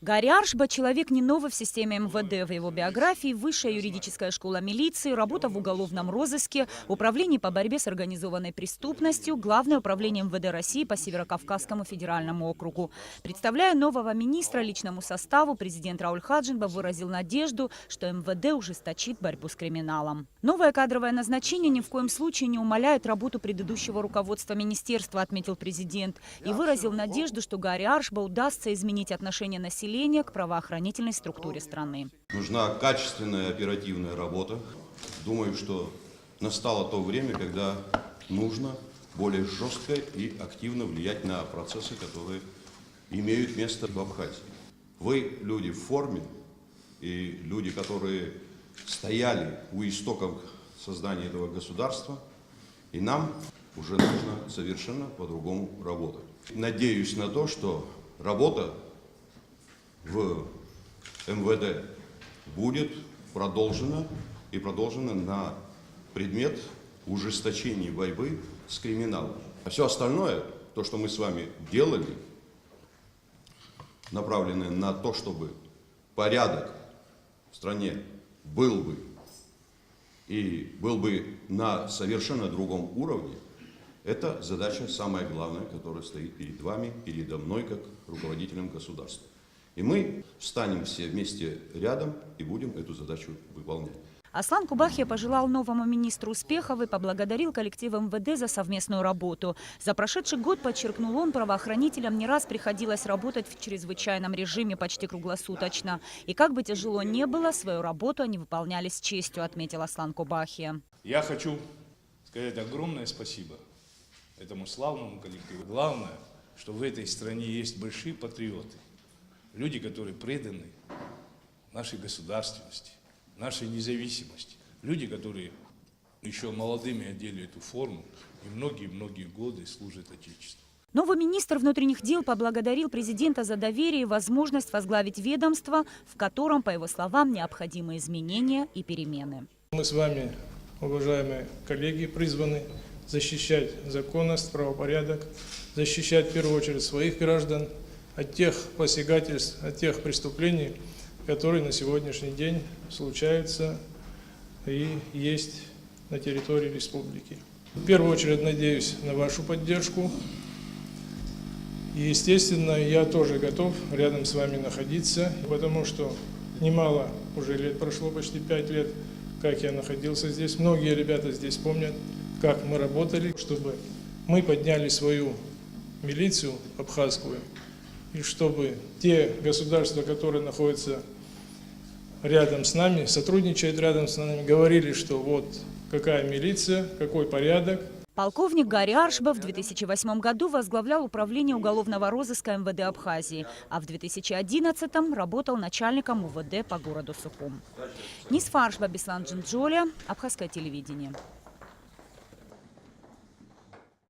Гарри Аршба – человек не новый в системе МВД. В его биографии высшая юридическая школа милиции, работа в уголовном розыске, управление по борьбе с организованной преступностью, Главное управление МВД России по Северокавказскому федеральному округу. Представляя нового министра личному составу, президент Рауль Хаджинба выразил надежду, что МВД ужесточит борьбу с криминалом. Новое кадровое назначение ни в коем случае не умаляет работу предыдущего руководства министерства, отметил президент, и выразил надежду, что Гарри Аршба удастся изменить отношение населения к правоохранительной структуре страны. Нужна качественная оперативная работа. Думаю, что настало то время, когда нужно более жестко и активно влиять на процессы, которые имеют место в Абхазии. Вы люди в форме и люди, которые стояли у истоков создания этого государства, и нам уже нужно совершенно по-другому работать. Надеюсь на то, что работа в МВД будет продолжена и продолжена на предмет ужесточения борьбы с криминалом. А все остальное, то, что мы с вами делали, направленное на то, чтобы порядок в стране был бы и был бы на совершенно другом уровне, это задача самая главная, которая стоит перед вами, передо мной, как руководителем государства. И мы встанем все вместе рядом и будем эту задачу выполнять. Аслан Кубахия пожелал новому министру успехов и поблагодарил коллектив МВД за совместную работу. За прошедший год, подчеркнул он, правоохранителям не раз приходилось работать в чрезвычайном режиме почти круглосуточно. И как бы тяжело ни было, свою работу они выполняли с честью, отметил Аслан Кубахия. Я хочу сказать огромное спасибо этому славному коллективу. Главное, что в этой стране есть большие патриоты. Люди, которые преданы нашей государственности, нашей независимости. Люди, которые еще молодыми одели эту форму и многие-многие годы служат Отечеству. Новый министр внутренних дел поблагодарил президента за доверие и возможность возглавить ведомство, в котором, по его словам, необходимы изменения и перемены. Мы с вами, уважаемые коллеги, призваны защищать законность, правопорядок, защищать в первую очередь своих граждан от тех посягательств, от тех преступлений, которые на сегодняшний день случаются и есть на территории республики. В первую очередь надеюсь на вашу поддержку. И, естественно, я тоже готов рядом с вами находиться, потому что немало уже лет прошло, почти 5 лет, как я находился здесь. Многие ребята здесь помнят, как мы работали, чтобы мы подняли свою милицию абхазскую, и чтобы те государства, которые находятся рядом с нами, сотрудничают рядом с нами, говорили, что вот какая милиция, какой порядок. Полковник Гарри Аршба в 2008 году возглавлял управление уголовного розыска МВД Абхазии, а в 2011 работал начальником УВД по городу Сухум. Нисфа Аршба, Беслан Джинджоля, Абхазское телевидение.